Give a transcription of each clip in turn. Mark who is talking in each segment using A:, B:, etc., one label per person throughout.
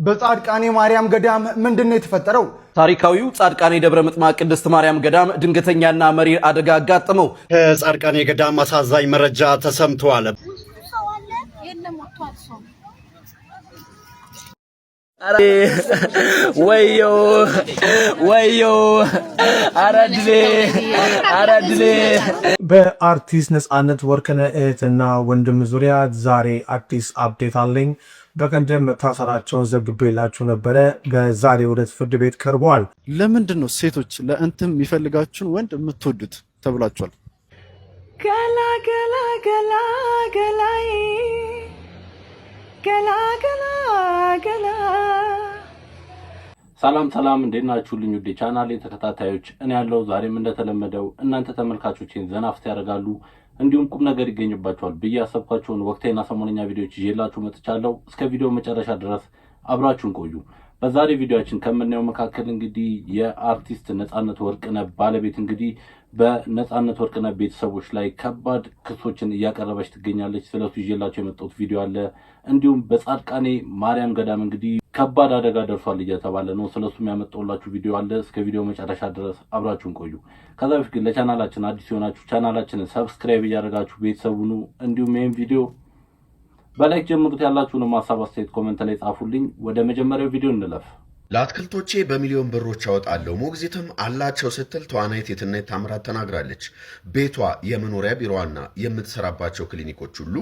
A: በጻድቃኔ ማርያም ገዳም ምንድነው የተፈጠረው?
B: ታሪካዊው ጻድቃኔ ደብረ ምጥማቅ ቅድስት ማርያም ገዳም ድንገተኛና መሪር አደጋ አጋጠመው።
C: ከጻድቃኔ ገዳም አሳዛኝ መረጃ ተሰምቷል።
B: ወዮ አረድሌ
D: በአርቲስት ነጻነት ወርቅነህ እህትና ወንድም ዙሪያ ዛሬ አዲስ አፕዴት አለኝ። በቀደም መታሰራቸውን ዘግቤላችሁ ነበረ። በዛሬው ዕለት ፍርድ ቤት ቀርበዋል።
E: ለምንድን ነው ሴቶች ለእንትም የሚፈልጋችሁን ወንድ የምትወዱት ተብላችኋል?
F: ገላ ገላ ገላ ገላይ ገላ ገላ ገላ።
G: ሰላም እንዴት ናችሁልኝ? ውዴ ቻናሌ ተከታታዮች እኔ ያለው ዛሬም እንደተለመደው እናንተ ተመልካቾችን ዘናፍት ያደርጋሉ እንዲሁም ቁም ነገር ይገኝባቸዋል ብዬ ያሰብኳቸውን ወቅታዊና ሰሞነኛ ቪዲዮዎች ይዤላችሁ መጥቻለሁ። እስከ ቪዲዮ መጨረሻ ድረስ አብራችሁን ቆዩ። በዛሬ ቪዲዮአችን ከምናየው መካከል እንግዲህ የአርቲስት ነጻነት ወርቅነህ ባለቤት እንግዲህ በነጻነት ወርቅነህ ቤተሰቦች ላይ ከባድ ክሶችን እያቀረበች ትገኛለች። ስለሱ ይዤላችሁ የመጣሁት ቪዲዮ አለ። እንዲሁም በጻድቃኔ ማርያም ገዳም እንግዲህ ከባድ አደጋ ደርሷል እየተባለ ነው። ስለሱም ያመጣሁላችሁ ቪዲዮ አለ። እስከ ቪዲዮ መጨረሻ ድረስ አብራችሁን ቆዩ። ከዛ በፊት ግን ለቻናላችን አዲስ የሆናችሁ ቻናላችንን ሰብስክራይብ እያደረጋችሁ ቤተሰቡን እንዲሁም ይሄን ቪዲዮ በላይክ ጀምሩት። ያላችሁንም ሐሳብ አስተያየት ኮሜንት ላይ ጻፉልኝ። ወደ መጀመሪያው ቪዲዮ እንለፍ።
H: ለአትክልቶቼ በሚሊዮን ብሮች አወጣለሁ ሞግዚትም አላቸው ስትል ተዋናይት የትናየት ታምራት ተናግራለች። ቤቷ የመኖሪያ ቢሮዋና የምትሰራባቸው ክሊኒኮች ሁሉ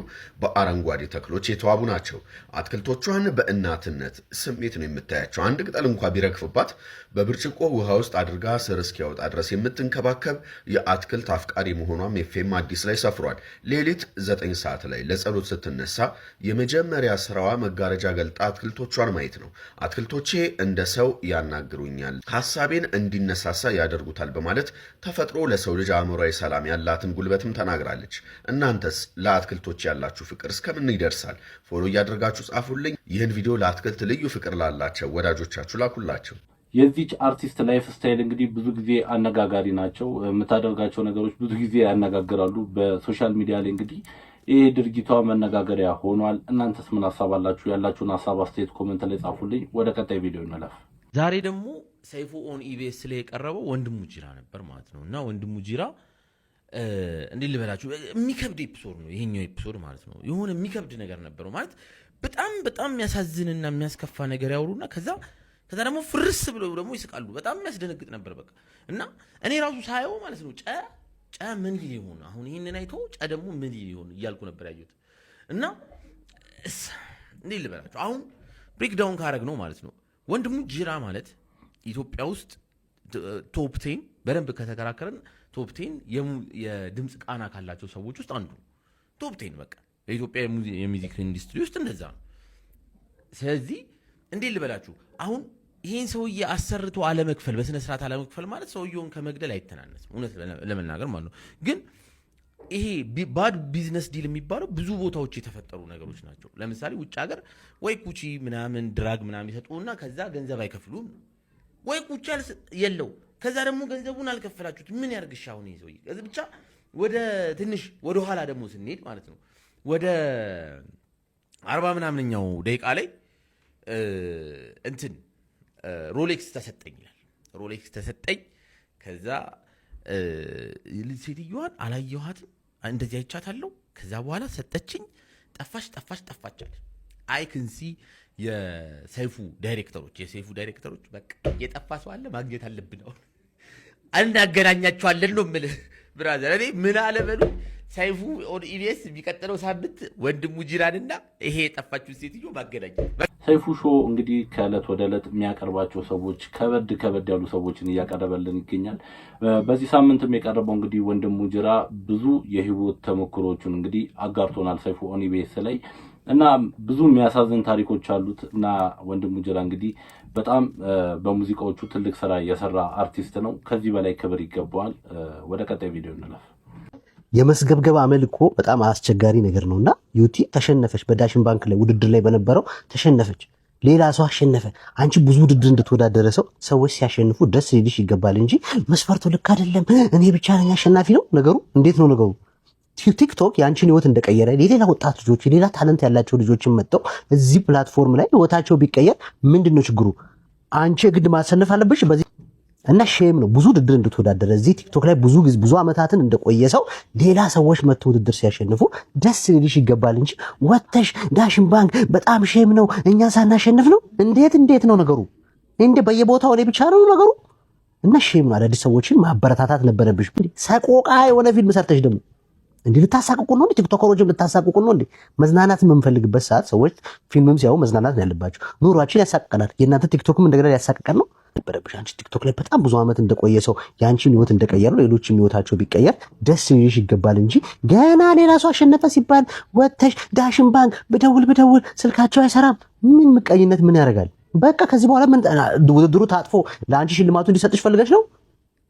H: በአረንጓዴ ተክሎች የተዋቡ ናቸው። አትክልቶቿን በእናትነት ስሜት ነው የምታያቸው። አንድ ቅጠል እንኳ ቢረግፍባት በብርጭቆ ውሃ ውስጥ አድርጋ ስር እስኪያወጣ ድረስ የምትንከባከብ የአትክልት አፍቃሪ መሆኗም ኤፍኤም አዲስ ላይ ሰፍሯል። ሌሊት 9 ሰዓት ላይ ለጸሎት ስትነሳ የመጀመሪያ ስራዋ መጋረጃ ገልጣ አትክልቶቿን ማየት ነው። አትክልቶቼ እንደ ሰው ያናግሩኛል፣ ሐሳቤን እንዲነሳሳ ያደርጉታል በማለት ተፈጥሮ ለሰው ልጅ አእምሮአዊ ሰላም ያላትን ጉልበትም ተናግራለች። እናንተስ ለአትክልቶች ያላችሁ ፍቅር እስከምን ይደርሳል? ፎሎ እያደረጋችሁ ጻፉልኝ። ይህን ቪዲዮ ለአትክልት ልዩ ፍቅር ላላቸው ወዳጆቻችሁ ላኩላቸው።
G: የዚች አርቲስት ላይፍ ስታይል እንግዲህ ብዙ ጊዜ አነጋጋሪ ናቸው። የምታደርጋቸው ነገሮች ብዙ ጊዜ ያነጋግራሉ። በሶሻል ሚዲያ ላይ እንግዲህ ይህ ድርጊቷ መነጋገሪያ ሆኗል። እናንተስ ምን ሐሳብ አላችሁ? ያላችሁን ሐሳብ አስተያየት ኮሜንት ላይ ጻፉልኝ። ወደ ቀጣይ ቪዲዮ እንለፍ።
I: ዛሬ ደግሞ ሰይፉ ኦን ኢቢኤስ ላይ የቀረበው ወንድሙ ጂራ ነበር ማለት ነው። እና ወንድሙ ጂራ እንዴት ልበላችሁ የሚከብድ ኤፒሶድ ነው ይሄኛው ኤፒሶድ ማለት ነው። የሆነ የሚከብድ ነገር ነበረው ማለት በጣም የሚያሳዝንና የሚያስከፋ ነገር ያወሩና ከዛ ደግሞ ፍርስ ብለው ደግሞ ይስቃሉ። በጣም የሚያስደነግጥ ነበር በቃ። እና እኔ ራሱ ሳየው ማለት ነው ጨ ምን ሊሆን አሁን ይሄንን አይቶ ጨ ደግሞ ምን ሊሆን እያልኩ ነበር ያየሁት። እና እንዴት ልበላችሁ አሁን ብሬክ ዳውን ካረግ ነው ማለት ነው። ወንድሙ ጂራ ማለት ኢትዮጵያ ውስጥ ቶፕ 10 በደንብ ከተከራከረን ቶፕ 10 የድምጽ ቃና ካላቸው ሰዎች ውስጥ አንዱ ቶፕ 10 በቃ የኢትዮጵያ የሙዚክ ኢንዱስትሪ ውስጥ እንደዛ ነው። ስለዚህ እንዴት ልበላችሁ አሁን ይሄን ሰውዬ አሰርቶ አለመክፈል በስነ ስርዓት አለመክፈል ማለት ሰውዬውን ከመግደል አይተናነስም እውነት ለመናገር ማለት ነው። ግን ይሄ ባድ ቢዝነስ ዲል የሚባለው ብዙ ቦታዎች የተፈጠሩ ነገሮች ናቸው። ለምሳሌ ውጭ ሀገር ወይ ኩቺ ምናምን ድራግ ምናምን ይሰጡና ከዛ ገንዘብ አይከፍሉም ወይ ኩቺ የለው ከዛ ደግሞ ገንዘቡን አልከፈላችሁት ምን ያርግሽ አሁን ይሄ ሰውዬ ከዚህ ብቻ ወደ ትንሽ ወደ ኋላ ደግሞ ስንሄድ ማለት ነው ወደ 40 ምናምንኛው ደቂቃ ላይ እንትን ሮሌክስ ተሰጠኝ ይላል። ሮሌክስ ተሰጠኝ ከዛ ሴትዮዋን አላየኋትም እንደዚህ አይቻታለሁ። ከዛ በኋላ ሰጠችኝ ጠፋች አለ። አይ ክንሲ የሰይፉ ዳይሬክተሮች በቃ የጠፋ ሰው አለ ማግኘት አለብን አሁን እናገናኛቸዋለን ነው የምልህ ብራዘር። እኔ ምን አለ በሉ ሰይፉ ኦን ኢቢኤስ የሚቀጥለው ሳምንት ወንድሙ ጂራንና ይሄ የጠፋችው ሴትዮ ማገናኘት።
G: ሰይፉ ሾው እንግዲህ ከዕለት ወደ ዕለት የሚያቀርባቸው ሰዎች ከበድ ያሉ ሰዎችን እያቀረበልን ይገኛል። በዚህ ሳምንትም የቀረበው እንግዲህ ወንድሙ ጂራ ብዙ የህይወት ተሞክሮቹን እንግዲህ አጋርቶናል ሰይፉ ኦን ኢቢኤስ ላይ እና ብዙ የሚያሳዝን ታሪኮች አሉት። እና ወንድሙ ጂራ እንግዲህ በጣም በሙዚቃዎቹ ትልቅ ስራ የሰራ አርቲስት ነው። ከዚህ በላይ ክብር ይገባዋል። ወደ ቀጣይ ቪዲዮ እንለፍ።
J: የመስገብገብ አመል እኮ በጣም አስቸጋሪ ነገር ነውና ዩቲ ተሸነፈች። በዳሽን ባንክ ላይ ውድድር ላይ በነበረው ተሸነፈች። ሌላ ሰው አሸነፈ። አንቺ ብዙ ውድድር እንድትወዳደረ ሰዎች ሲያሸንፉ ደስ ሊልሽ ይገባል እንጂ መስፈርቱ ልክ አይደለም እኔ ብቻ ነኝ አሸናፊ ነው ነገሩ። እንዴት ነው ነገሩ? ቲክቶክ ያንቺን ህይወት እንደቀየረ የሌላ ወጣት ልጆች የሌላ ታለንት ያላቸው ልጆችን መጥተው እዚህ ፕላትፎርም ላይ ህይወታቸው ቢቀየር ምንድነው ችግሩ? አንቺ ግድ ማሰነፍ አለብሽ በዚህ እና ሼም ነው። ብዙ ውድድር እንድትወዳደረ እዚህ ቲክቶክ ላይ ብዙ አመታትን እንደቆየ ሰው ሌላ ሰዎች መጥተው ውድድር ሲያሸንፉ ደስ ሊልሽ ይገባል እንጂ ወተሽ ዳሽን ባንክ በጣም ሼም ነው እኛ ሳናሸንፍ ነው። እንዴት ነው ነገሩ? እንደ በየቦታው ላይ ብቻ ነው ነገሩ። እና ሼም ነው። አዳዲስ ሰዎችን ማበረታታት ነበረብሽ። ሰቆቃ የሆነ ፊልም ሰርተሽ ደግሞ እንዴ ልታሳቅቁ ነው? ቲክቶከሮችም ልታሳቅቁ ነው? መዝናናት የምንፈልግበት ሰዓት ሰዎች ፊልምም ሲያዩ መዝናናት ነው ያለባቸው። ኑሯችን ያሳቅቀናል። የእናንተ ቲክቶክም እንደገና ያሳቅቀን ነው ነበረብሽ። አንቺ ቲክቶክ ላይ በጣም ብዙ አመት እንደቆየ ሰው ያንቺን ህይወት እንደቀየረ ሌሎችም ህይወታቸው ቢቀየር ደስ ሊልሽ ይገባል እንጂ ገና ሌላ ሰው አሸነፈ ሲባል ወተሽ ዳሽን ባንክ ብደውል ስልካቸው አይሰራም። ምን ምቀኝነት ምን ያደርጋል? በቃ ከዚህ በኋላ ምን ውድድሩ ታጥፎ ለአንቺ ሽልማቱ እንዲሰጥሽ ፈልገሽ ነው?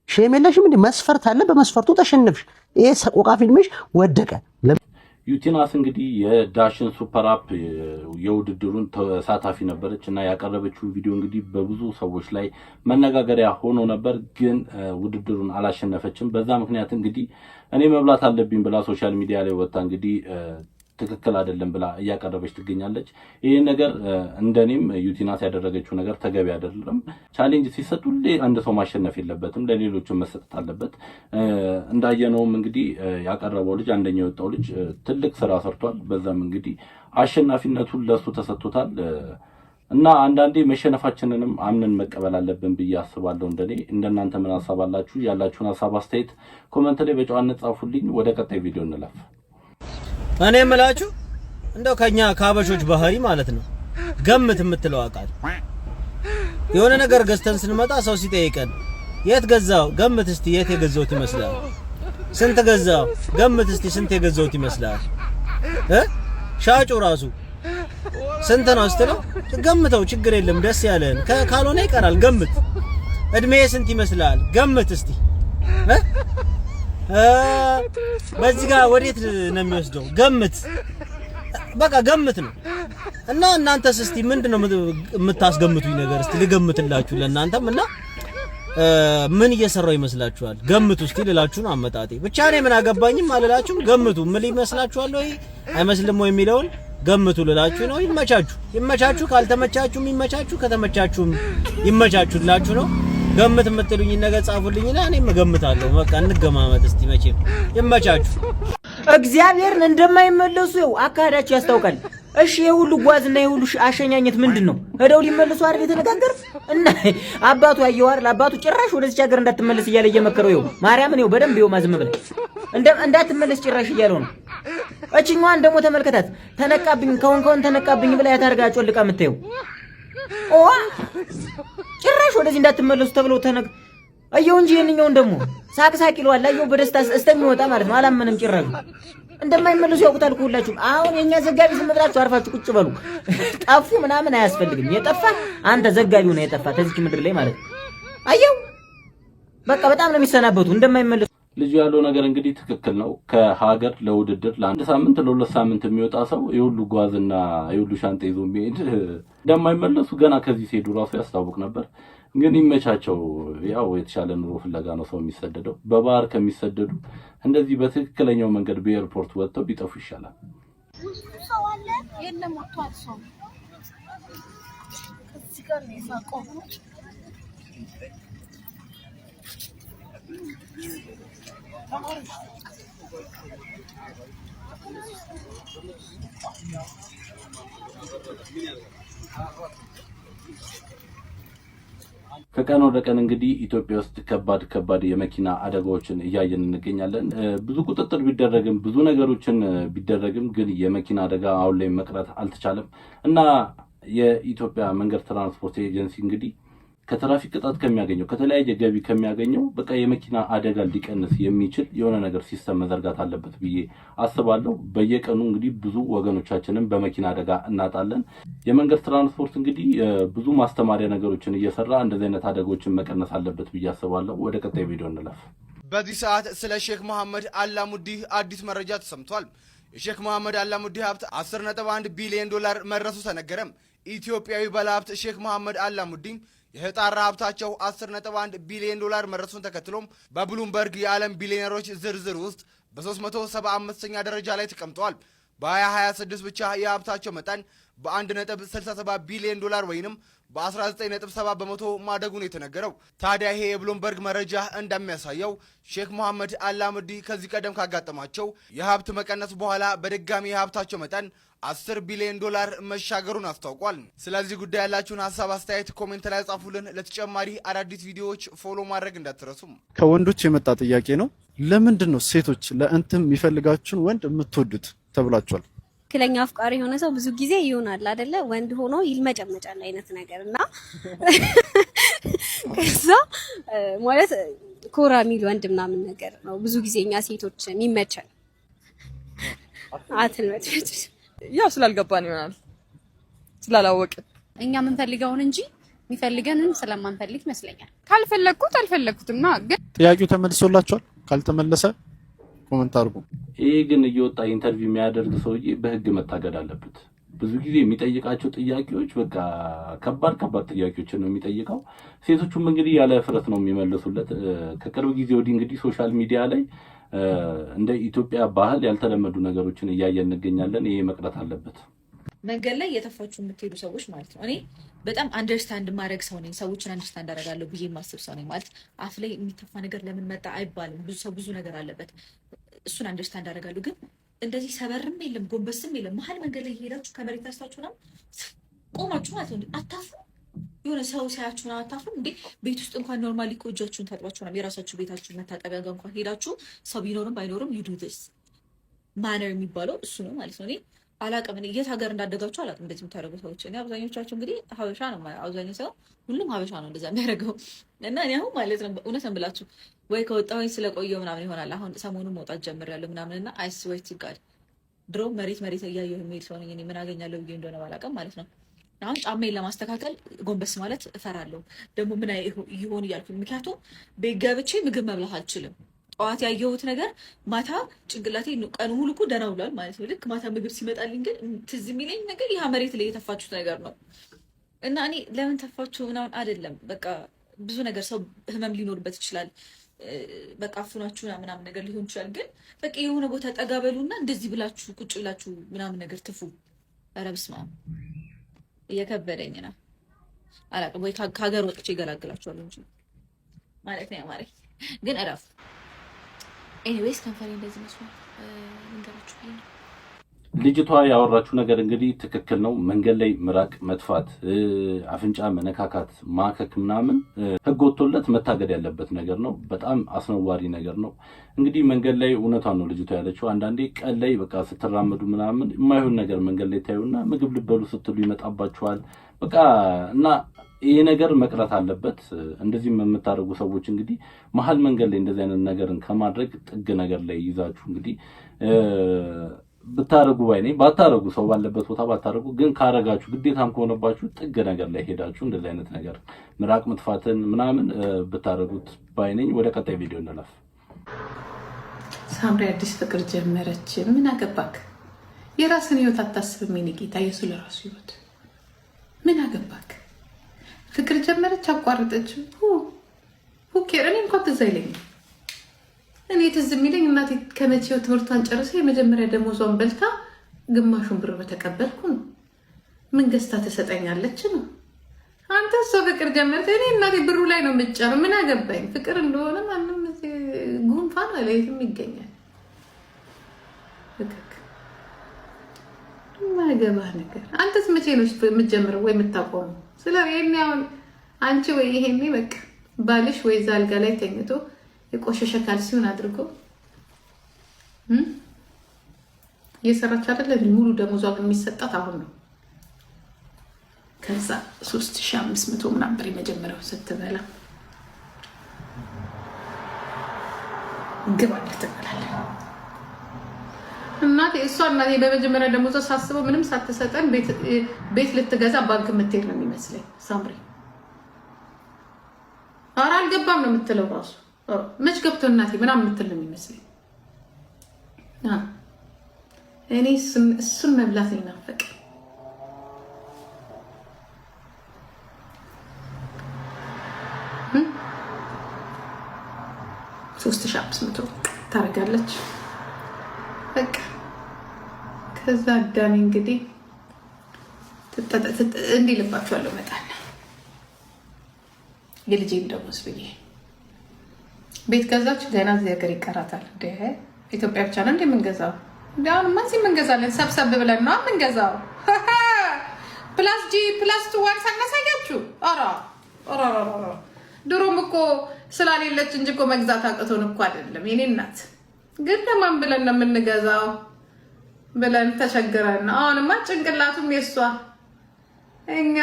J: ሼም የለሽም እንዴ? መስፈርት አለ፣ በመስፈርቱ ተሸነፍሽ። ይሄ ሰቆቃ ፊልምሽ ወደቀ።
G: ዩቲናስ እንግዲህ የዳሽን ሱፐር አፕ የውድድሩን ተሳታፊ ነበረች እና ያቀረበችው ቪዲዮ እንግዲህ በብዙ ሰዎች ላይ መነጋገሪያ ሆኖ ነበር፣ ግን ውድድሩን አላሸነፈችም። በዛ ምክንያት እንግዲህ እኔ መብላት አለብኝ ብላ ሶሻል ሚዲያ ላይ ወጣ እንግዲህ ትክክል አይደለም ብላ እያቀረበች ትገኛለች። ይሄ ነገር እንደኔም ዩቲናስ ያደረገችው ነገር ተገቢ አይደለም። ቻሌንጅ ሲሰጥ ሁሌ አንድ ሰው ማሸነፍ የለበትም፣ ለሌሎችም መሰጠት አለበት። እንዳየነውም እንግዲህ ያቀረበው ልጅ አንደኛው የወጣው ልጅ ትልቅ ስራ ሰርቷል። በዛም እንግዲህ አሸናፊነቱን ለሱ ተሰጥቶታል። እና አንዳንዴ መሸነፋችንንም አምነን መቀበል አለብን ብዬ አስባለሁ። እንደኔ እንደናንተ ምን ሐሳብ አላችሁ? ያላችሁን ሐሳብ አስተያየት ኮሜንት ላይ በጨዋነት ጻፉልኝ። ወደ ቀጣይ ቪዲዮ እንለፍ።
K: እኔ የምላችሁ እንደው ከኛ ካበሾች ባህሪ ማለት ነው ገምት የምትለው አቃል የሆነ ነገር ገዝተን ስንመጣ ሰው ሲጠይቀን የት ገዛው ገምት እስቲ የት የገዛውት ይመስላል? ስንት ገዛው ገምት እስቲ ስንት የገዛውት ይመስላል? ሻጩ ራሱ ስንት ነው ስትለው ገምተው ችግር የለም ደስ ያለን ካልሆነ ይቀራል ገምት። እድሜ ስንት ይመስላል ገምት እስቲ በዚህ ጋር ወዴት ነው የሚወስደው? ገምት በቃ ገምት ነው። እና እናንተስ እስቲ ምንድነው የምታስገምቱኝ ነገር? እስቲ ልገምትላችሁ ለእናንተም እና ምን እየሰራው ይመስላችኋል? ገምቱ እስቲ ልላችሁ ነው አመጣጤ። ብቻ እኔ ምን አገባኝም አልላችሁም። ገምቱ ምን ይመስላችኋል ወይ አይመስልም ወይ የሚለውን ገምቱ ልላችሁ ነው። ይመቻችሁ። ካልተመቻችሁም ይመቻችሁ፣ ከተመቻችሁም ይመቻችሁላችሁ ነው። ገምት የምትሉኝ ነገር ጻፉልኝና እኔም እገምታለሁ። በቃ እንገማመት እስቲ። መቼም ይመቻችሁ።
L: እግዚአብሔርን እንደማይመለሱ ይው አካዳቸው ያስታውቃል። እሺ የሁሉ ጓዝና የሁሉ አሸኛኘት ምንድነው? ሄደው ሊመለሱ አይደል የተነጋገር እና አባቱ ያየው አይደል? አባቱ ጭራሽ ወደዚህ ሀገር እንዳትመለስ እያለ እየመከረው ይው ማርያምን ይው በደንብ ይው ማዝም ብለ እንዳትመለስ ጭራሽ እያለው ነው። እቺኛዋን ደግሞ ተመልከታት። ተነቃብኝ ከሆን ተነቃብኝ ብላ ያታርጋ ጮልቃ የምታየው ጭራሽ ወደዚህ እንዳትመለሱ ተብሎ አየው እንጂ የነኛውን ደግሞ ሳቅሳቅ ይሏል። አየው በደስታ እስተሚወጣ ማለት ነው። አላመንም ጭራሽ እንደማይመለሱ ያውቁታል ሁላችሁም። አሁን የኛ ዘጋቢ ዝም ብላችሁ አርፋችሁ ቁጭ በሉ። ጠፉ ምናምን አያስፈልግም። የጠፋ አንተ ዘጋቢው ነው የጠፋ ከዚህ ምድር ላይ ማለት ነው። አየው በቃ በጣም ነው የሚሰናበቱ እንደማይመለሱ።
G: ልጁ ያለው ነገር እንግዲህ ትክክል ነው። ከሀገር ለውድድር ለአንድ ሳምንት ለሁለት ሳምንት የሚወጣ ሰው የሁሉ ጓዝና የሁሉ ሻንጣ ይዞ የሚሄድ እንደማይመለሱ ገና ከዚህ ሲሄዱ ራሱ ያስታውቅ ነበር። ግን ይመቻቸው። ያው የተሻለ ኑሮ ፍለጋ ነው ሰው የሚሰደደው። በባህር ከሚሰደዱ እንደዚህ በትክክለኛው መንገድ በኤርፖርት ወጥተው ቢጠፉ ይሻላል።
F: ሰው አለ የለም ወጥቷል። ሰው እዚህ ጋር ነው የሳቀው።
G: ከቀን ወደ ቀን እንግዲህ ኢትዮጵያ ውስጥ ከባድ የመኪና አደጋዎችን እያየን እንገኛለን። ብዙ ቁጥጥር ቢደረግም ብዙ ነገሮችን ቢደረግም ግን የመኪና አደጋ አሁን ላይ መቅረት አልተቻለም እና የኢትዮጵያ መንገድ ትራንስፖርት ኤጀንሲ እንግዲህ ከትራፊክ ቅጣት ከሚያገኘው ከተለያየ ገቢ ከሚያገኘው በቃ የመኪና አደጋ ሊቀንስ የሚችል የሆነ ነገር ሲስተም መዘርጋት አለበት ብዬ አስባለሁ። በየቀኑ እንግዲህ ብዙ ወገኖቻችንን በመኪና አደጋ እናጣለን። የመንገድ ትራንስፖርት እንግዲህ ብዙ ማስተማሪያ ነገሮችን እየሰራ እንደዚህ አይነት አደጋዎችን መቀነስ አለበት ብዬ አስባለሁ። ወደ ቀጣይ ቪዲዮ እንለፍ።
M: በዚህ ሰዓት ስለ ሼክ መሐመድ አላሙዲ አዲስ መረጃ ተሰምቷል። የሼክ መሐመድ አላሙዲ ሀብት 10.1 ቢሊዮን ዶላር መድረሱ ተነገረም። ኢትዮጵያዊ ባለሀብት ሼክ መሐመድ አላሙዲ የህጣራ ሀብታቸው 10.1 ቢሊዮን ዶላር መድረሱን ተከትሎም በብሉምበርግ የዓለም ቢሊዮነሮች ዝርዝር ውስጥ በ375ኛ ደረጃ ላይ ተቀምጠዋል። በ2026 ብቻ የሀብታቸው መጠን በ1.67 ቢሊዮን ዶላር ወይንም በ19.7 በመቶ ማደጉን የተነገረው። ታዲያ ይሄ የብሉምበርግ መረጃ እንደሚያሳየው ሼክ መሐመድ አላሙዲ ከዚህ ቀደም ካጋጠማቸው የሀብት መቀነስ በኋላ በድጋሚ የሀብታቸው መጠን 10 ቢሊዮን ዶላር መሻገሩን አስታውቋል። ስለዚህ ጉዳይ ያላችሁን ሀሳብ አስተያየት ኮሜንት ላይ ጻፉልን። ለተጨማሪ አዳዲስ ቪዲዮዎች ፎሎ ማድረግ እንዳትረሱም።
E: ከወንዶች የመጣ ጥያቄ ነው። ለምንድን ነው ሴቶች ለእንትም የሚፈልጋችሁን ወንድ የምትወዱት ተብላችኋል?
N: ትክክለኛ አፍቃሪ የሆነ ሰው ብዙ ጊዜ ይሆናል አይደለ? ወንድ ሆኖ ይልመጨመጫል አይነት ነገርና ከዛ ማለት ኮራ ሚል ወንድ ምናምን ነገር ነው ብዙ ጊዜ እኛ ሴቶች የሚመቸን። አትልመጭ
O: ያው ስላልገባን ይሆናል ስላላወቅን
P: እኛ የምንፈልገውን እንጂ የሚፈልገንን ስለማንፈልግ ይመስለኛል።
O: ካልፈለኩት አልፈለኩትም ነው። ግን ጥያቄው ተመልሶላችኋል? ካልተመለሰ ኮሜንት አድርጉ።
G: ይሄ ግን እየወጣ ኢንተርቪው የሚያደርግ ሰውዬ በህግ መታገድ አለበት። ብዙ ጊዜ የሚጠይቃቸው ጥያቄዎች በቃ ከባድ ጥያቄዎችን ነው የሚጠይቀው። ሴቶቹም እንግዲህ ያለ ፍረት ነው የሚመልሱለት። ከቅርብ ጊዜ ወዲህ እንግዲህ ሶሻል ሚዲያ ላይ እንደ ኢትዮጵያ ባህል ያልተለመዱ ነገሮችን እያየን እንገኛለን። ይሄ መቅረት አለበት።
Q: መንገድ ላይ እየተፋችሁ የምትሄዱ ሰዎች ማለት ነው። እኔ በጣም አንደርስታንድ ማድረግ ሰው ነኝ። ሰዎችን አንደርስታንድ አደርጋለሁ ብዬ የማስብ ሰው ነኝ። ማለት አፍ ላይ የሚተፋ ነገር ለምን መጣ አይባልም። ብዙ ሰው ብዙ ነገር አለበት። እሱን አንደርስታንድ አደርጋለሁ። ግን እንደዚህ ሰበርም የለም ጎንበስም የለም። መሀል መንገድ ላይ እየሄዳችሁ ከመሬት ታስታችሁ ነው ቆማችሁ ማለት ነው። አታፍሩ? የሆነ ሰው ሳያችሁ ነው አታፍሩ እንዴ? ቤት ውስጥ እንኳን ኖርማሊ እኮ እጃችሁን ታጥባችሁ ነው የራሳችሁ ቤታችሁ መታጠቢያ ጋር እንኳን ሄዳችሁ ሰው ቢኖርም ባይኖርም ዩ ዱ ዲስ ማነር የሚባለው እሱ ነው ማለት ነው። እኔ አላቅም የት ሀገር እንዳደጋችሁ አላቅም እንደዚህ የምታደርጉ ሰዎች። እኔ አብዛኞቻችሁ እንግዲህ ሀበሻ ነው አብዛኛው ሰው ሁሉም ሀበሻ ነው እንደዛ የሚያደርገው። እና እኔ አሁን ማለት ነው እውነት ነው ብላችሁ ወይ ከወጣሁኝ ስለቆየው ምናምን ይሆናል። አሁን ሰሞኑን መውጣት ጀምሬያለሁ ምናምን እና አይ ስዌር ቱ ጋድ ድሮ መሬት እያየሁ የሚሄድ ሰው ነኝ። እኔ ምን አገኛለሁ ብዬ እንደሆነ ባላቅም ማለት ነው። አሁን ጫማዬን ለማስተካከል ጎንበስ ማለት እፈራለሁ። ደግሞ ምን ይሆን እያልኩኝ ምክንያቱም ቤት ገብቼ ምግብ መብላት አልችልም። ጠዋት ያየሁት ነገር ማታ ጭንቅላቴ ቀኑ ሙሉ እኮ ደህና ውሏል ማለት ነው። ልክ ማታ ምግብ ሲመጣልኝ ግን ትዝ የሚለኝ ነገር ያ መሬት ላይ የተፋችሁት ነገር ነው። እና እኔ ለምን ተፋችሁ ምናምን አይደለም። በቃ ብዙ ነገር ሰው ህመም ሊኖርበት ይችላል። በቃ አፍኗችሁ ምናምን ነገር ሊሆን ይችላል። ግን በቃ የሆነ ቦታ ጠጋ በሉና እንደዚህ ብላችሁ ቁጭ ብላችሁ ምናምን ነገር ትፉ። ኧረ በስመ አብ እየከበደኝ ነው። አላውቅም ወይ ከሀገር ወጥቼ ይገላግላችኋለሁ እንጂ ማለት ነው ያማረኝ። ግን እረፍ ኤኒዌይስ ከንፈሬ እንደዚህ መስሏል። መንገራችሁ ብዬ ነው።
G: ልጅቷ ያወራችሁ ነገር እንግዲህ ትክክል ነው። መንገድ ላይ ምራቅ መጥፋት፣ አፍንጫ መነካካት፣ ማከክ ምናምን ህግ ወጥቶለት መታገድ ያለበት ነገር ነው። በጣም አስነዋሪ ነገር ነው። እንግዲህ መንገድ ላይ እውነቷን ነው ልጅቷ ያለችው። አንዳንዴ ቀን ላይ በቃ ስትራመዱ ምናምን የማይሆን ነገር መንገድ ላይ ታዩና ምግብ ልበሉ ስትሉ ይመጣባችኋል። በቃ እና ይሄ ነገር መቅረት አለበት። እንደዚህም የምታደርጉ ሰዎች እንግዲህ መሀል መንገድ ላይ እንደዚህ አይነት ነገርን ከማድረግ ጥግ ነገር ላይ ይዛችሁ እንግዲህ ብታረጉ ባይኔ ባታረጉ ሰው ባለበት ቦታ ባታረጉ፣ ግን ካረጋችሁ ግዴታም ከሆነባችሁ ጥግ ነገር ላይ ሄዳችሁ እንደዚህ አይነት ነገር ምራቅ መጥፋትን ምናምን ብታረጉት ባይነኝ። ወደ ቀጣይ ቪዲዮ እንለፍ።
R: ሳምሪ አዲስ ፍቅር ጀመረች። ምን አገባክ? የራስን ህይወት አታስብም? የኔ ጌታ የሱ ለራሱ ህይወት ምን አገባክ? ፍቅር ጀመረች አቋረጠች። ኬር እኔ እንኳን ትዝ አይለኝም። እኔ ትዝ የሚለኝ እናቴ ከመቼው ትምህርቷን ጨርሳ የመጀመሪያ ደሞዟን በልታ ግማሹን ብር በተቀበልኩ ነው። ምን ገዝታ ትሰጠኛለች ነው። አንተ እሷ ፍቅር ጀመረች፣ እኔ እናቴ ብሩ ላይ ነው የምትጨረው። ምን አገባኝ? ፍቅር እንደሆነ ማንም ጉንፋን አለይትም ይገኛል። ፍቅር ማገባህ ነገር። አንተስ መቼ ነው የምትጀምረው ወይ የምታቆመው? ስለ ይሄን አሁን አንቺ ወይ ይሄኔ በቃ ባልሽ ወይ ዛልጋ ላይ ተኝቶ የቆሸሸ ካልሲውን አድርጎ እየሰራች አይደለ? ሙሉ ደሞዟ የሚሰጣት አሁን ነው። ከዛ 3500 ምናምን ብር የመጀመሪያው ስትበላ ግባ ትበላለህ። እናቴ በመጀመሪያ ደሞዟ ሳስበው ምንም ሳትሰጠን ቤት ልትገዛ ባንክ የምትሄድ ነው የሚመስለኝ። ሳምሪ ኧረ አልገባም ነው የምትለው ራሱ መች ገብቶ እናቴ ምናምን የምትል ነው የሚመስለኝ። እኔ እሱን መብላት ይናፈቅ። 3500 ታደርጋለች። በቃ ከዛ አዳሚ እንግዲህ እንዲህ ልባችኋለሁ መጣና የልጄን ደሞዝ ብዬ ቤት ገዛች። ገና እዚህ ሀገር ይቀራታል እንደ ኢትዮጵያ ብቻ ነው እንደምንገዛው። አሁንማ እዚህ የምንገዛለን ሰብሰብ ብለን ነው የምንገዛው። ፕላስ ጂ ፕላስ 2 ሳናሳያችሁ ድሮም እኮ ስላሌለች እንጂ እኮ መግዛት አቅቶን እኮ አይደለም የኔ እናት። ግን ለማን ብለን ነው የምንገዛው ብለን ተቸግረን ነው። አሁንማ ጭንቅላቱም የሷ እኛ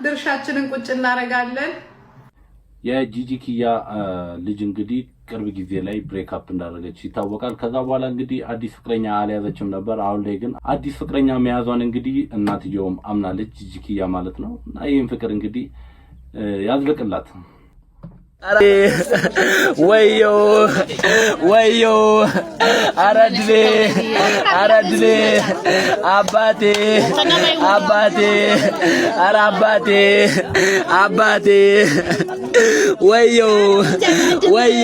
R: ድርሻችንን ቁጭ እናደርጋለን።
G: የጂጂ ኪያ ልጅ እንግዲህ ቅርብ ጊዜ ላይ ብሬክ አፕ እንዳደረገች ይታወቃል። ከዛ በኋላ እንግዲህ አዲስ ፍቅረኛ አልያዘችም ነበር። አሁን ላይ ግን አዲስ ፍቅረኛ መያዟን እንግዲህ እናትየውም አምናለች፣ ጂጂ ኪያ ማለት ነው። እና ይህን ፍቅር እንግዲህ ያዝልቅላት።
B: ወዮ ወዮ አረድሌ አረድሌ አባቴ አባቴ አረ አባቴ አባቴ ወዮ ወዮ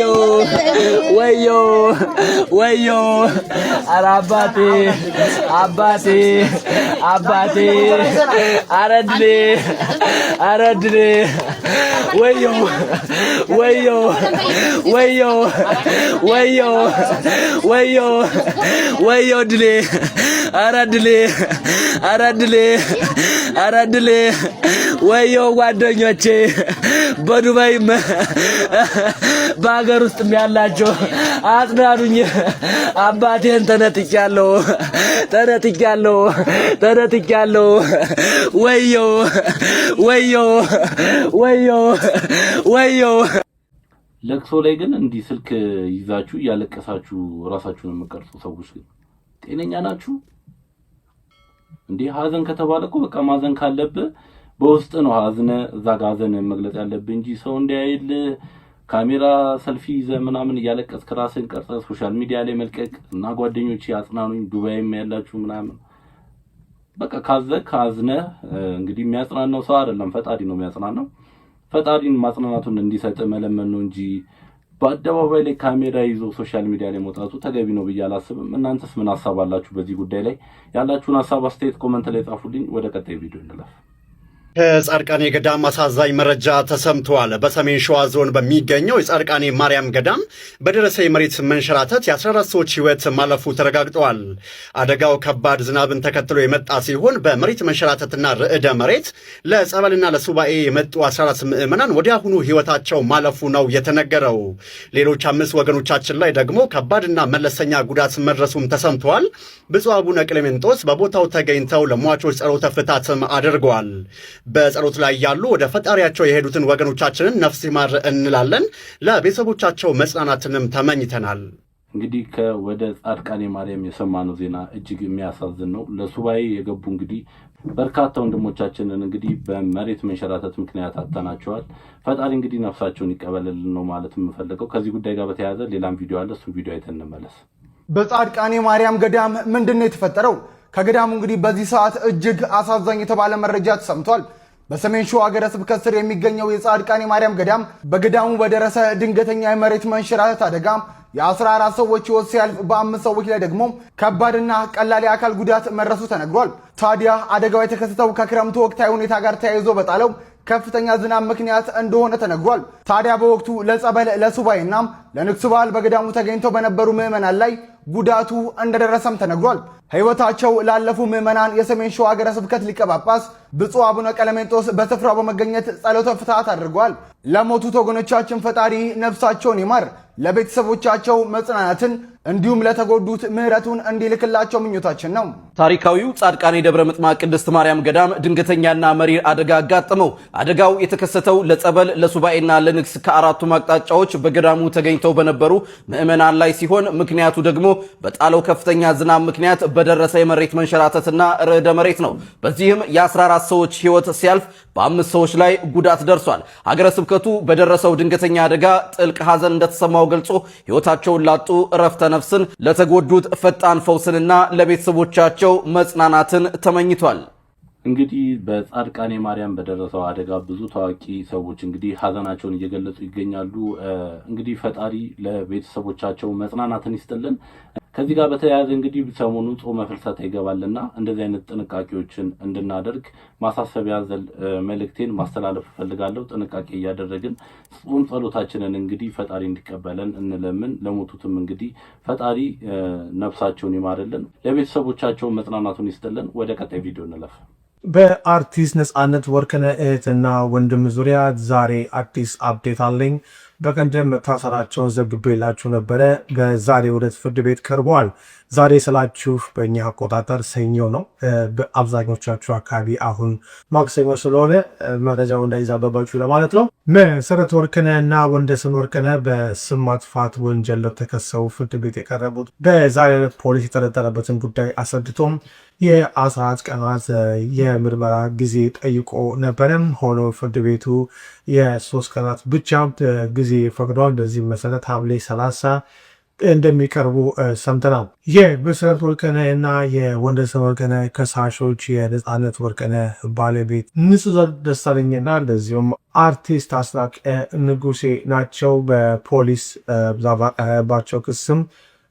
B: ወዮ ወዮ አረ አባቴ አባቴ አባቴ አረድሌ አረድሌ ወዮ ወዮ ወዮ ወዮ ወዮ ወዮ ድሌ አረድሌ አረድሌ አረድሌ ወዮ ጓደኞቼ በዱባይም በአገር ውስጥም ያላችሁ አጽናኑኝ። አባቴን ተነጥቄያለሁ ተነጥቄያለሁ ተነጥቄያለሁ። ወዮ ወዮ ወዮ ወዮ።
G: ለቅሶ ላይ ግን እንዲህ ስልክ ይዛችሁ እያለቀሳችሁ ራሳችሁን የምትቀርጹ ሰዎች ግን ጤነኛ ናችሁ እንዴ? ሀዘን ከተባለ እኮ በቃ ማዘን ካለብህ በውስጥ ነው ሀዘን እዛ ጋር ሀዘን መግለጽ ያለብህ እንጂ ሰው እንዲያይል ካሜራ ሰልፊ ይዘህ ምናምን እያለቀስክ ራስን ቀርጸህ ሶሻል ሚዲያ ላይ መልቀቅ እና ጓደኞቼ አጽናኑኝ ዱባይም ያላችሁ ምናምን በቃ ካዝነህ እንግዲህ የሚያጽናናው ሰው አይደለም ፈጣሪ ነው የሚያጽናናው። ፈጣሪን ማጽናናቱን እንዲሰጥ መለመን ነው እንጂ በአደባባይ ላይ ካሜራ ይዞ ሶሻል ሚዲያ ላይ መውጣቱ ተገቢ ነው ብዬ አላስብም። እናንተስ ምን ሐሳብ አላችሁ በዚህ ጉዳይ ላይ? ያላችሁን ሐሳብ አስተያየት ኮሜንት ላይ ጻፉልኝ። ወደ ቀጣይ ቪዲዮ እንለፍ።
C: ከጻድቃኔ ገዳም አሳዛኝ መረጃ ተሰምቷል። በሰሜን ሸዋ ዞን በሚገኘው የጻድቃኔ ማርያም ገዳም በደረሰ የመሬት መንሸራተት የ14 ሰዎች ሕይወት ማለፉ ተረጋግጧል። አደጋው ከባድ ዝናብን ተከትሎ የመጣ ሲሆን በመሬት መንሸራተትና ርዕደ መሬት ለጸበልና ለሱባኤ የመጡ 14 ምዕመናን ወዲያውኑ ሕይወታቸው ማለፉ ነው የተነገረው። ሌሎች 5 ወገኖቻችን ላይ ደግሞ ከባድና መለስተኛ ጉዳት መድረሱም ተሰምቷል። ብፁዕ አቡነ ቀሌምንጦስ በቦታው ተገኝተው ለሟቾች ጸሎተ ፍታትም አድርገዋል። በጸሎት ላይ ያሉ ወደ ፈጣሪያቸው የሄዱትን ወገኖቻችንን ነፍስ ይማር እንላለን። ለቤተሰቦቻቸው መጽናናትንም ተመኝተናል።
G: እንግዲህ ከወደ ጻድቃኔ ማርያም የሰማነው ዜና እጅግ የሚያሳዝን ነው። ለሱባኤ የገቡ እንግዲህ በርካታ ወንድሞቻችንን እንግዲህ በመሬት መንሸራተት ምክንያት አጥተናቸዋል። ፈጣሪ እንግዲህ ነፍሳቸውን ይቀበልልን ነው ማለት የምፈልገው። ከዚህ ጉዳይ ጋር በተያያዘ ሌላም ቪዲዮ አለ፣ እሱን ቪዲዮ አይተን እንመለስ።
A: በጻድቃኔ ማርያም ገዳም ምንድነው የተፈጠረው? ከገዳሙ እንግዲህ በዚህ ሰዓት እጅግ አሳዛኝ የተባለ መረጃ ተሰምቷል። በሰሜን ሸዋ ሀገረ ስብከት ስር የሚገኘው የጻድቃኔ ማርያም ገዳም በገዳሙ በደረሰ ድንገተኛ የመሬት መንሸራተት አደጋ የ14 ሰዎች ሕይወት ሲያልፍ በ5 ሰዎች ላይ ደግሞ ከባድና ቀላል የአካል ጉዳት መድረሱ ተነግሯል። ታዲያ አደጋው የተከሰተው ከክረምቱ ወቅታዊ ሁኔታ ጋር ተያይዞ በጣለው ከፍተኛ ዝናብ ምክንያት እንደሆነ ተነግሯል። ታዲያ በወቅቱ ለጸበል ለሱባኤና ለንግስ በዓል በገዳሙ ተገኝተው በነበሩ ምዕመናን ላይ ጉዳቱ እንደደረሰም ተነግሯል። ሕይወታቸው ላለፉ ምዕመናን የሰሜን ሸዋ ሀገረ ስብከት ሊቀ ጳጳስ ብፁዕ አቡነ ቀሌምንጦስ በስፍራው በመገኘት ጸሎተ ፍትሐት አድርገዋል። ለሞቱት ወገኖቻችን ፈጣሪ ነፍሳቸውን ይማር፣ ለቤተሰቦቻቸው መጽናናትን እንዲሁም ለተጎዱት ምሕረቱን እንዲልክላቸው ምኞታችን ነው።
B: ታሪካዊው ጻድቃኔ ደብረ ምጥማቅ ቅድስት ማርያም ገዳም ድንገተኛና መሪር አደጋ አጋጠመው። አደጋው የተከሰተው ለጸበል ለሱባኤና ለንግስ ከአራቱም አቅጣጫዎች በገዳሙ ተገኝተው በነበሩ ምዕመናን ላይ ሲሆን ምክንያቱ ደግሞ በጣለው ከፍተኛ ዝናብ ምክንያት በደረሰ የመሬት መንሸራተትና ርዕደ መሬት ነው። በዚህም የ14 ሰዎች ሕይወት ሲያልፍ በ5 ሰዎች ላይ ጉዳት ደርሷል። ሀገረ ስብከቱ በደረሰው ድንገተኛ አደጋ ጥልቅ ሐዘን እንደተሰማው ገልጾ ሕይወታቸውን ላጡ እረፍተ ነፍስን፣ ለተጎዱት ፈጣን ፈውስንና ለቤተሰቦቻቸው መጽናናትን ተመኝቷል።
G: እንግዲህ በጻድቃኔ ማርያም በደረሰው አደጋ ብዙ ታዋቂ ሰዎች እንግዲህ ሐዘናቸውን እየገለጹ ይገኛሉ። እንግዲህ ፈጣሪ ለቤተሰቦቻቸው መጽናናትን ይስጥልን። ከዚህ ጋር በተያያዘ እንግዲህ ሰሞኑን ጾመ ፍልሰታ ይገባልና እንደዚህ አይነት ጥንቃቄዎችን እንድናደርግ ማሳሰቢያ ዘል መልእክቴን ማስተላለፍ ፈልጋለሁ። ጥንቃቄ እያደረግን ጾም ጸሎታችንን እንግዲህ ፈጣሪ እንዲቀበለን እንለምን። ለሞቱትም እንግዲህ ፈጣሪ ነፍሳቸውን ይማርልን፣ ለቤተሰቦቻቸው መጽናናቱን ይስጥልን። ወደ ቀጣይ ቪዲዮ እንለፍ።
D: በአርቲስት ነጻነት ወርቅነህ እህትና ወንድም ዙሪያ ዛሬ አዲስ አፕዴት አለኝ። በቀደም መታሰራቸውን ዘግቤላችሁ ነበረ። በዛሬው ዕለት ፍርድ ቤት ቀርበዋል። ዛሬ ስላችሁ በእኛ አቆጣጠር ሰኞ ነው። በአብዛኞቻችሁ አካባቢ አሁን ማክሰኞ ስለሆነ መረጃው እንዳይዛበባችሁ ለማለት ነው። መሰረት ወርቅነህ እና ወንደሰን ወርቅነህ በስም ማጥፋት ወንጀል ተከሰው ፍርድ ቤት የቀረቡት በዛሬ ዕለት ፖሊስ የተጠረጠረበትን ጉዳይ አስረድቶም የ14 ቀናት የምርመራ ጊዜ ጠይቆ ነበረም። ሆኖ ፍርድ ቤቱ የ3 ቀናት ብቻ ጊዜ ፈቅዷል። በዚህ መሰረት ሐምሌ 30 እንደሚቀርቡ ሰምተናል። የመሰረት ወርቅነህ እና የወንደሰን ወርቅነህ ከሳሾች የነጻነት ወርቅነህ ባለቤት ንጽሕት ደሳለኝና እንደዚሁም አርቲስት አስናቀ ንጉሴ ናቸው። በፖሊስ ባቀረባቸው ክስም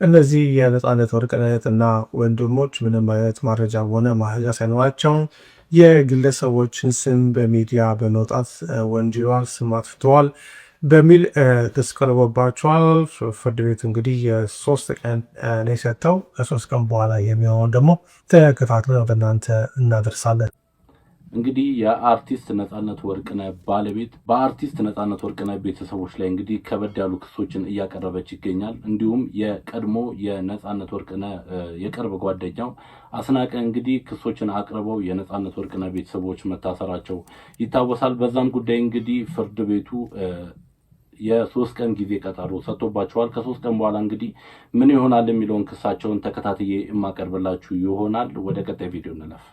D: እነዚህ የነጻነት ወርቅነህ እና ወንድሞች ምንም አይነት ማረጃ ሆነ ማረጃ ሳይኖራቸው የግለሰቦችን ስም በሚዲያ በመውጣት ወንጅለዋል፣ ስም አጥፍተዋል በሚል ክስ ቀርቦባቸዋል። ፍርድ ቤቱ እንግዲህ የ3 ቀን ነው የሰጠው። ከ3 ቀን በኋላ የሚሆነውን ደግሞ ተከታትለን ወደ እናንተ እናደርሳለን።
G: እንግዲህ የአርቲስት ነጻነት ወርቅነህ ባለቤት በአርቲስት ነጻነት ወርቅነህ ቤተሰቦች ላይ እንግዲህ ከበድ ያሉ ክሶችን እያቀረበች ይገኛል። እንዲሁም የቀድሞ የነጻነት ወርቅነህ የቅርብ ጓደኛው አስናቀ እንግዲህ ክሶችን አቅርበው የነጻነት ወርቅነህ ቤተሰቦች መታሰራቸው ይታወሳል። በዛም ጉዳይ እንግዲህ ፍርድ ቤቱ የ3 ቀን ጊዜ ቀጠሮ ሰጥቶባቸዋል። ከ3 ቀን በኋላ እንግዲህ ምን ይሆናል የሚለውን ክሳቸውን ተከታትዬ የማቀርብላችሁ ይሆናል። ወደ ቀጣይ ቪዲዮ እንለፍ።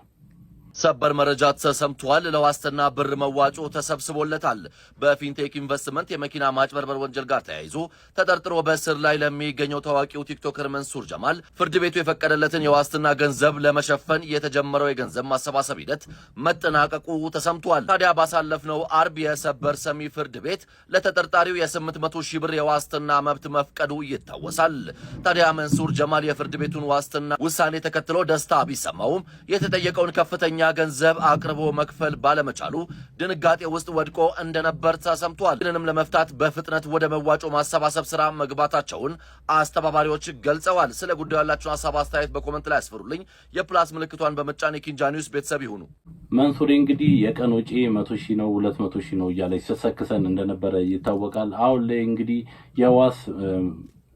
S: ሰበር መረጃ ተሰምቷል። ለዋስትና ብር መዋጮ ተሰብስቦለታል። በፊንቴክ ኢንቨስትመንት የመኪና ማጭበርበር ወንጀል ጋር ተያይዞ ተጠርጥሮ በእስር ላይ ለሚገኘው ታዋቂው ቲክቶከር መንሱር ጀማል ፍርድ ቤቱ የፈቀደለትን የዋስትና ገንዘብ ለመሸፈን የተጀመረው የገንዘብ ማሰባሰብ ሂደት መጠናቀቁ ተሰምቷል። ታዲያ ባሳለፍነው አርብ የሰበር ሰሚ ፍርድ ቤት ለተጠርጣሪው የ800 ሺህ ብር የዋስትና መብት መፍቀዱ ይታወሳል። ታዲያ መንሱር ጀማል የፍርድ ቤቱን ዋስትና ውሳኔ ተከትሎ ደስታ ቢሰማውም የተጠየቀውን ከፍተኛ ገንዘብ አቅርቦ መክፈል ባለመቻሉ ድንጋጤ ውስጥ ወድቆ እንደነበር ተሰምቷል። ይህንንም ለመፍታት በፍጥነት ወደ መዋጮ ማሰባሰብ ስራ መግባታቸውን አስተባባሪዎች ገልጸዋል። ስለ ጉዳዩ ያላችሁን ሀሳብ አስተያየት በኮመንት ላይ አስፍሩልኝ። የፕላስ ምልክቷን በመጫን የኪንጃ ኒውስ ቤተሰብ ይሁኑ።
G: መንሱር እንግዲህ የቀን ወጪ 100 ሺህ ነው 200 ሺህ ነው እያለ ሲሰክሰን እንደነበረ ይታወቃል። አሁን ላይ እንግዲህ የዋስ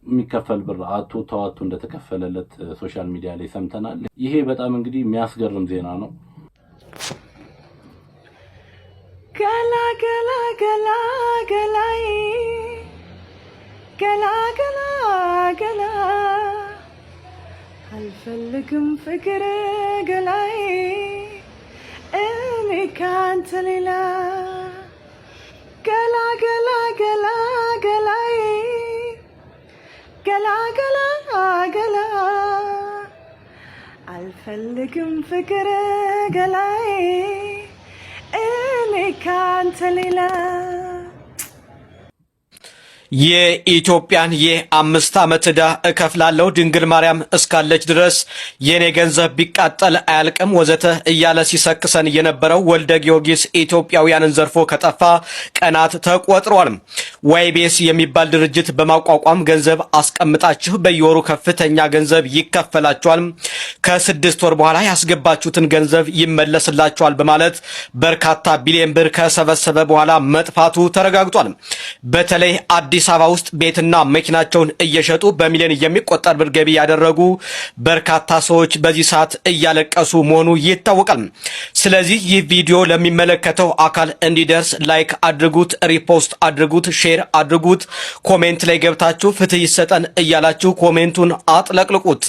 G: የሚከፈል ብር አቶ ተዋቶ እንደተከፈለለት ሶሻል ሚዲያ ላይ ሰምተናል። ይሄ በጣም እንግዲህ የሚያስገርም ዜና ነው።
T: ገላ ገላ ገላ ገላይ ገላ ገላ ገላ አልፈልግም ፍቅር ገላይ እኔ ካንተ ሌላ ገላ ገላ ገላ ገላይ ገላ ገላ ገላ አልፈልግም ፍቅር ገላይ እኔ ካንተ ሌላ
U: የኢትዮጵያን የ5 ዓመት ዕዳ እከፍላለሁ ድንግል ማርያም እስካለች ድረስ የኔ ገንዘብ ቢቃጠል አያልቅም ወዘተ እያለ ሲሰክሰን የነበረው ወልደ ጊዮርጊስ ኢትዮጵያውያንን ዘርፎ ከጠፋ ቀናት ተቆጥሯል። ዋይቤስ የሚባል ድርጅት በማቋቋም ገንዘብ አስቀምጣችሁ በየወሩ ከፍተኛ ገንዘብ ይከፈላችኋል፣ ከ6 ወር በኋላ ያስገባችሁትን ገንዘብ ይመለስላችኋል በማለት በርካታ ቢሊዮን ብር ከሰበሰበ በኋላ መጥፋቱ ተረጋግጧል። በተለይ አዲስ አበባ ውስጥ ቤትና መኪናቸውን እየሸጡ በሚሊዮን የሚቆጠር ብር ገቢ ያደረጉ በርካታ ሰዎች በዚህ ሰዓት እያለቀሱ መሆኑ ይታወቃል። ስለዚህ ይህ ቪዲዮ ለሚመለከተው አካል እንዲደርስ ላይክ አድርጉት፣ ሪፖስት አድርጉት፣ ሼር አድርጉት። ኮሜንት ላይ ገብታችሁ ፍትህ ይሰጠን እያላችሁ ኮሜንቱን አጥለቅልቁት።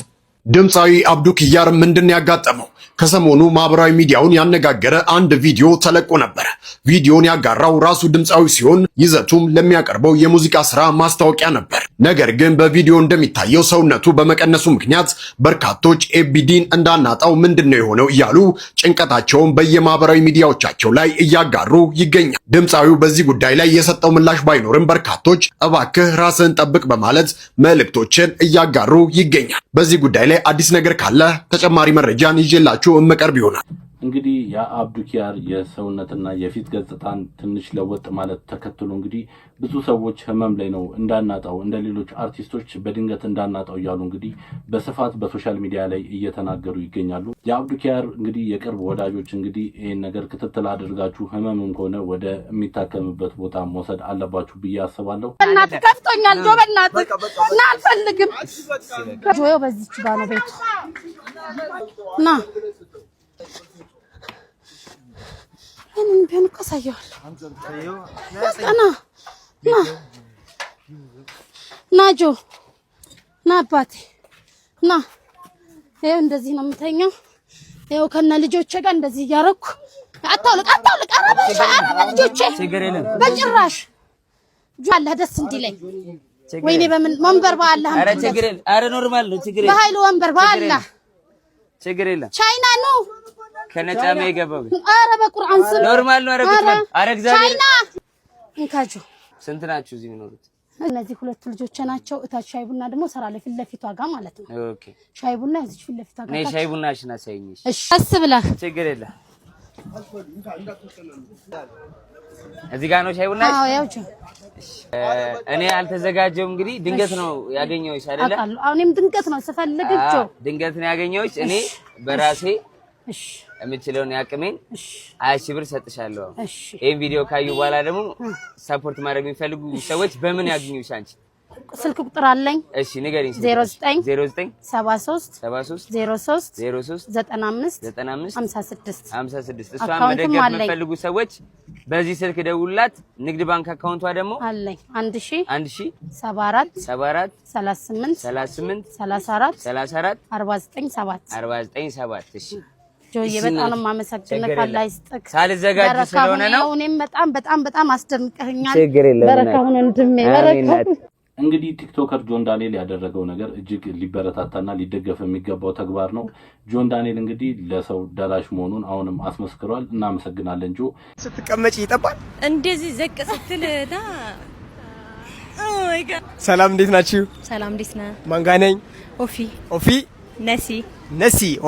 C: ድምፃዊ አብዱ ኪያር ምንድን ያጋጠመው? ከሰሞኑ ማህበራዊ ሚዲያውን ያነጋገረ አንድ ቪዲዮ ተለቆ ነበር። ቪዲዮን ያጋራው ራሱ ድምፃዊ ሲሆን ይዘቱም ለሚያቀርበው የሙዚቃ ስራ ማስታወቂያ ነበር። ነገር ግን በቪዲዮ እንደሚታየው ሰውነቱ በመቀነሱ ምክንያት በርካቶች ኤቢዲን እንዳናጣው ምንድነው የሆነው እያሉ ጭንቀታቸውን በየማህበራዊ ሚዲያዎቻቸው ላይ እያጋሩ ይገኛል። ድምፃዊው በዚህ ጉዳይ ላይ የሰጠው ምላሽ ባይኖርም በርካቶች እባክህ ራስህን ጠብቅ በማለት መልእክቶችን እያጋሩ ይገኛል። በዚህ ጉዳይ ላይ አዲስ ነገር ካለ ተጨማሪ መረጃን ይዤላችሁ እመቀርብ ይሆናል።
G: እንግዲህ የአብዱኪያር የሰውነትና የፊት ገጽታን ትንሽ ለወጥ ማለት ተከትሎ እንግዲህ ብዙ ሰዎች ህመም ላይ ነው እንዳናጣው እንደ ሌሎች አርቲስቶች በድንገት እንዳናጣው እያሉ እንግዲህ በስፋት በሶሻል ሚዲያ ላይ እየተናገሩ ይገኛሉ። የአብዱኪያር እንግዲህ የቅርብ ወዳጆች እንግዲህ ይህን ነገር ክትትል አድርጋችሁ ህመምም ከሆነ ወደ የሚታከምበት ቦታ መውሰድ አለባችሁ ብዬ አስባለሁ።
F: በእናትህ ከፍቶኛል ጆ በእናትህ እና አልፈልግም ጆ በዚች ጋር ነው ቤቱ ና እኔም ቢሆን እኮ አሳየዋለሁ። ና ጆ ና አባቴ ና። ይኸው እንደዚህ ነው የምተኛው። ይኸው ከነ ልጆቼ ጋር እንደዚህ እያደረኩ አታውልቅ። ኧረ ልጆቼ በጭራሽ ጆ አለ ደስ እንዲለኝ። ወይኔ በምን ወንበር በአላህ
H: ኧረ ችግር የለም። ኧረ ኖርማል ነው ችግር የለም።
F: በኃይሉ ወንበር በአላህ
H: ችግር የለም።
F: ቻይና ነው
H: ከነጫማ ይገባው።
F: ኧረ በቁርአን ስም
H: ኖርማል ነው። ኧረ ጉትበል ኧረ እግዚአብሔር
F: ቻይና እንካጁ።
H: ስንት ናችሁ እዚህ የሚኖሩት?
F: እነዚህ ሁለት ልጆች ናቸው። እታች ሻይ ቡና ደግሞ ሰራለሁ ፊት ለፊቷ ጋር ማለት ነው።
H: ኦኬ
F: ሻይ ቡና እዚህ ፊት ለፊቷ ጋር
H: ነይ ሻይ ቡናሽን አሳይኝ።
F: እሺ አስብለህ
H: ችግር የለም። እዚህ ጋር ነው ሻይ ቡና?
F: አዎ ያው
H: እኔ አልተዘጋጀውም። እንግዲህ ድንገት ነው ያገኘሁሽ አይደለ?
F: አሁንም ድንገት ነው ስፈልግ እጆ
H: ድንገት ነው ያገኘሁሽ። እኔ በራሴ የምችለውን ያቅሜን 20 ሺህ ብር ሰጥሻለሁ። ይሄን ቪዲዮ ካዩ በኋላ ደግሞ ሰፖርት ማድረግ የሚፈልጉ ሰዎች በምን ያገኙሽ አንቺ?
F: ስልክ ቁጥር አለኝ።
H: እሺ ንገሪኝ።
F: 09
H: 73
F: 03 95 56
H: እሷን መደገፍ የምትፈልጉ ሰዎች በዚህ ስልክ ደውሉላት። ንግድ ባንክ አካውንቷ ደግሞ
F: አለኝ 1000
H: 74
F: 38 34 497 እሺ ጆዬ በጣም ነው የማመሰግነው። ካላይ ስጥክ
H: ሳልዘጋጅ ስለሆነ ነው።
F: እኔም በጣም አስደምቀኛል።
H: በረካሁን
F: ወንድሜ በረካሁን።
G: እንግዲህ ቲክቶከር ጆን ዳንኤል ያደረገው ነገር እጅግ ሊበረታታና ሊደገፍ የሚገባው ተግባር ነው። ጆን ዳንኤል እንግዲህ ለሰው ደራሽ መሆኑን አሁንም አስመስክሯል። እናመሰግናለን ጆ።
V: ስትቀመጪ ይጠባል
N: እንደዚህ ዘቅ ስትልና
V: ሰላም እንዴት ናችሁ?
N: ሰላም እንዴት ነህ?
V: ማን ጋር ነኝ? ኦፊ ነሲ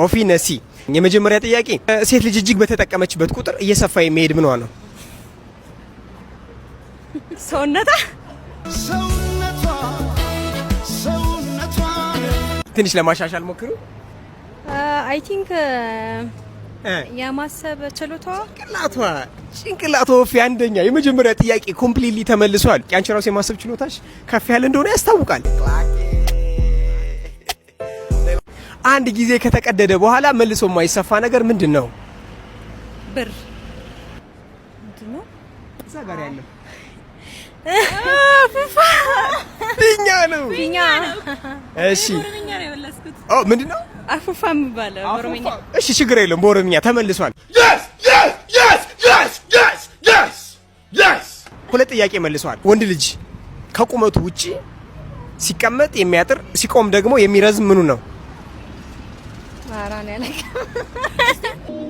V: ኦፊ ነሲ። የመጀመሪያ ጥያቄ ሴት ልጅ እጅግ በተጠቀመችበት ቁጥር እየሰፋ የሚሄድ ምንዋ ነው?
N: ሰውነቷ
V: ትንሽ ለማሻሻል ሞክሩ።
N: አይ ቲንክ የማሰብ ችሎታዋ
V: ጭንቅላቷ ኦፊ አንደኛ። የመጀመሪያ ጥያቄ ኮምፕሊትሊ ተመልሷል። ያንቺ ራሱ የማሰብ ችሎታሽ ከፍ ያለ እንደሆነ ያስታውቃል። አንድ ጊዜ ከተቀደደ በኋላ መልሶ የማይሰፋ ነገር ምንድን ነው?
N: ብር
V: ምንድነው? እዛ ጋር ያለው ፊኛ ነው። እሺ ምንድነው?
N: አፉፋ የሚባለው በኦሮምኛ።
V: እሺ ችግር የለም በኦሮምኛ ተመልሷል። ሁለት ጥያቄ መልሷል። ወንድ ልጅ ከቁመቱ ውጪ ሲቀመጥ የሚያጥር ሲቆም ደግሞ የሚረዝም ምኑ ነው?
N: ማራን ያለክ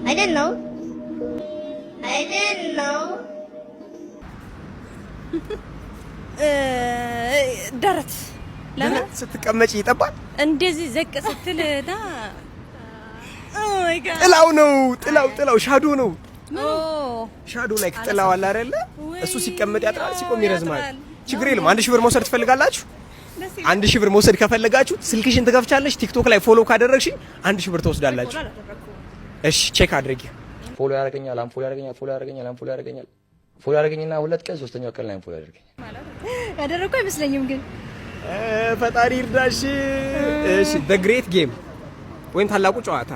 F: I didn't know
N: ደረት ለምን
V: ስትቀመጪ ይጠባል?
N: እንደዚህ ዘቅ ስትልና
V: ጥላው ነው። ጥላው ሻዶ ነው። ሻዶ ላይ ጥላው አለ አይደለ? እሱ ሲቀመጥ ያጥራል፣ ሲቆም ይረዝማል። ችግር የለም። 1000 ብር መውሰድ ትፈልጋላችሁ? 1000 ብር መውሰድ ከፈለጋችሁ ስልክሽን ትከፍቻለሽ። ቲክቶክ ላይ ፎሎ ካደረግሽኝ 1000 ብር ትወስዳላችሁ። እሺ ቼክ አድርጊ።
W: ፎሎ ያደርገኛል፣ አንፎሎ ያደርገኛል፣ ፎሎ ያደርገኛል፣ አንፎሎ ያደርገኛል። ፎሎ ያደርገኝና 2 ቀን 3ኛው ቀን ላይ አንፎሎ ያደርገኛል።
N: ያደረኩ አይመስለኝም ግን
V: ፈጣሪ ይርዳሽ። እሺ the great game ወይም ታላቁ ጨዋታ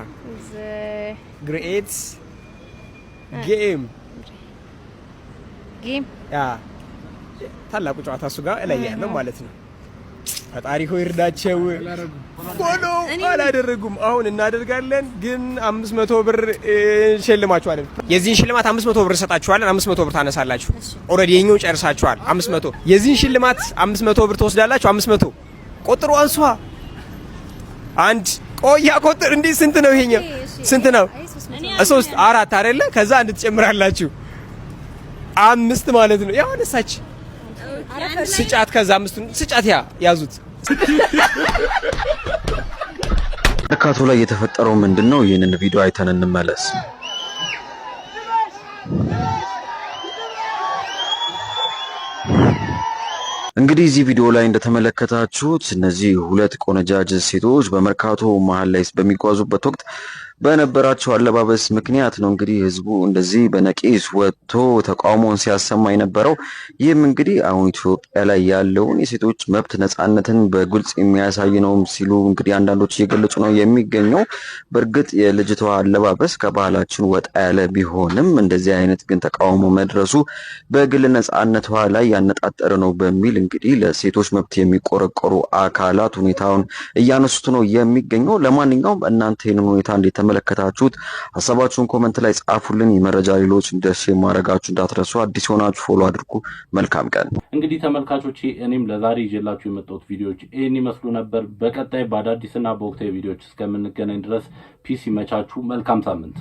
V: great game ያ ታላቁ ጨዋታ እሱ ጋር ላይ ያለው ማለት ነው። ፈጣሪ ሆይ እርዳቸው። ፎሎ አላደረጉም። አሁን እናደርጋለን፣ ግን 500 ብር እንሸልማችኋለን። የዚህን ሽልማት 500 ብር ሰጣችኋለን። 500 ብር ታነሳላችሁ። ኦልሬዲ የኛው ጨርሳችኋል። 500 የዚህን ሽልማት 500 ብር ትወስዳላችሁ። 500 ቁጥሩ አንሷ አንድ ቆያ ቁጥር እንዴ ስንት ነው ይሄኛው? ስንት ነው? 3 4 አይደለ? ከዛ አንድ ትጨምራላችሁ 5 ማለት ነው። ያው አነሳች ስጫት። ከዛ 5ቱን ስጫት። ያዙት።
I: መርካቶ ላይ የተፈጠረው ምንድነው? ይህንን ቪዲዮ አይተን እንመለስ። እንግዲህ እዚህ ቪዲዮ ላይ እንደተመለከታችሁት እነዚህ ሁለት ቆነጃጅት ሴቶች በመርካቶ መሃል ላይ በሚጓዙበት ወቅት በነበራቸው አለባበስ ምክንያት ነው እንግዲህ ህዝቡ እንደዚህ በነቂስ ወጥቶ ተቃውሞውን ሲያሰማ የነበረው። ይህም እንግዲህ አሁን ኢትዮጵያ ላይ ያለውን የሴቶች መብት ነጻነትን በግልጽ የሚያሳይ ነው ሲሉ እንግዲህ አንዳንዶች እየገለጹ ነው የሚገኘው። በእርግጥ የልጅቷ አለባበስ ከባህላችን ወጣ ያለ ቢሆንም እንደዚህ አይነት ግን ተቃውሞ መድረሱ በግል ነጻነቷ ላይ ያነጣጠረ ነው በሚል እንግዲህ ለሴቶች መብት የሚቆረቆሩ አካላት ሁኔታውን እያነሱት ነው የሚገኘው። ለማንኛውም እናንተ ይህንን ሁኔታ እንዴት ተመለከታችሁት? ሀሳባችሁን ኮሜንት ላይ ጻፉልን። የመረጃ ሌሎች እንደርስ ማድረጋችሁ እንዳትረሱ። አዲስ ሆናችሁ ፎሎ አድርጉ። መልካም ቀን።
G: እንግዲህ ተመልካቾች እኔም ለዛሬ ይዤላችሁ የመጣሁት ቪዲዮዎች ይህን ይመስሉ ነበር። በቀጣይ በአዳዲስና በወቅታዊ ቪዲዮዎች እስከምንገናኝ ድረስ ፒስ ይመቻችሁ። መልካም ሳምንት።